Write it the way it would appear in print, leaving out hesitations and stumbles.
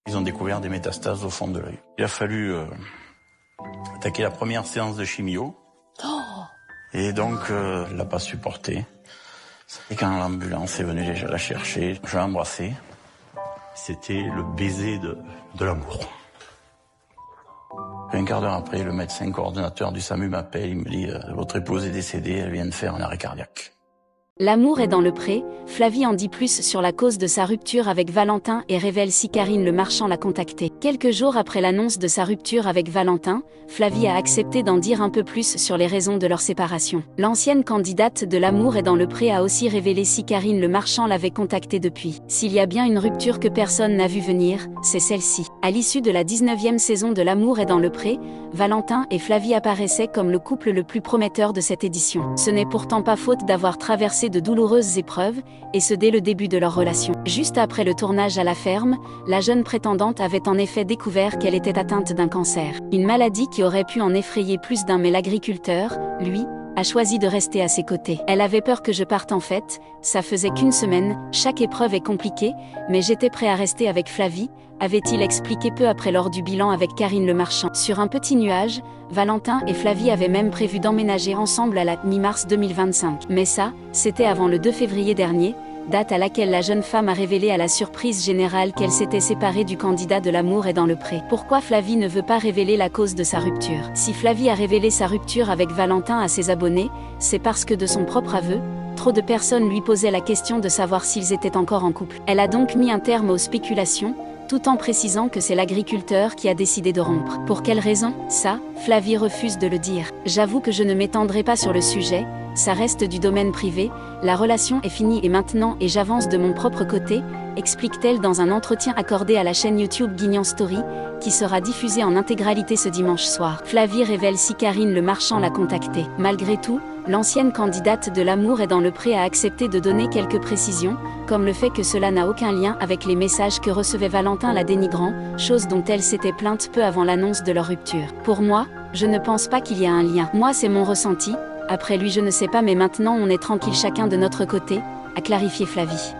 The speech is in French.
Ils ont découvert des métastases au fond de l'œil. Il a fallu attaquer la première séance de chimio. Oh. Et donc, elle l'a pas supporté. Et quand l'ambulance est venue la chercher, je l'ai embrassée. C'était le baiser de l'amour. Un quart d'heure après, le médecin coordonnateur du SAMU m'appelle, il me dit « Votre épouse est décédée, elle vient de faire un arrêt cardiaque ». L'amour est dans le pré, Flavie en dit plus sur la cause de sa rupture avec Valentin et révèle si Karine Le Marchand l'a contactée. Quelques jours après l'annonce de sa rupture avec Valentin, Flavie a accepté d'en dire un peu plus sur les raisons de leur séparation. L'ancienne candidate de L'amour est dans le pré a aussi révélé si Karine Le Marchand l'avait contactée depuis. S'il y a bien une rupture que personne n'a vu venir, c'est celle-ci. À l'issue de la 19e saison de L'amour est dans le pré, Valentin et Flavie apparaissaient comme le couple le plus prometteur de cette édition. Ce n'est pourtant pas faute d'avoir traversé de douloureuses épreuves, et ce dès le début de leur relation. Juste après le tournage à la ferme, la jeune prétendante avait en effet découvert qu'elle était atteinte d'un cancer. Une maladie qui aurait pu en effrayer plus d'un, mais l'agriculteur, lui, a choisi de rester à ses côtés. Elle avait peur que je parte en fait, ça faisait qu'une semaine, chaque épreuve est compliquée, mais j'étais prêt à rester avec Flavie, avait-il expliqué peu après lors du bilan avec Karine Le Marchand. Sur un petit nuage, Valentin et Flavie avaient même prévu d'emménager ensemble à la mi-mars 2025. Mais ça, c'était avant le 2 février dernier, date à laquelle la jeune femme a révélé à la surprise générale qu'elle s'était séparée du candidat de L'amour est dans le pré. Pourquoi Flavie ne veut pas révéler la cause de sa rupture? Si Flavie a révélé sa rupture avec Valentin à ses abonnés, c'est parce que de son propre aveu, trop de personnes lui posaient la question de savoir s'ils étaient encore en couple. Elle a donc mis un terme aux spéculations, tout en précisant que c'est l'agriculteur qui a décidé de rompre. Pour quelle raison? Ça, Flavie refuse de le dire. J'avoue que je ne m'étendrai pas sur le sujet, ça reste du domaine privé, la relation est finie et maintenant et j'avance de mon propre côté, explique-t-elle dans un entretien accordé à la chaîne YouTube Guignan Story, qui sera diffusée en intégralité ce dimanche soir. Flavie révèle si Karine Le Marchand l'a contactée. Malgré tout, l'ancienne candidate de L'amour est dans le pré a accepté de donner quelques précisions, comme le fait que cela n'a aucun lien avec les messages que recevait Valentin la dénigrant, chose dont elle s'était plainte peu avant l'annonce de leur rupture. Pour moi, je ne pense pas qu'il y a un lien. Moi c'est mon ressenti, après lui je ne sais pas, mais maintenant on est tranquille chacun de notre côté, a clarifié Flavie.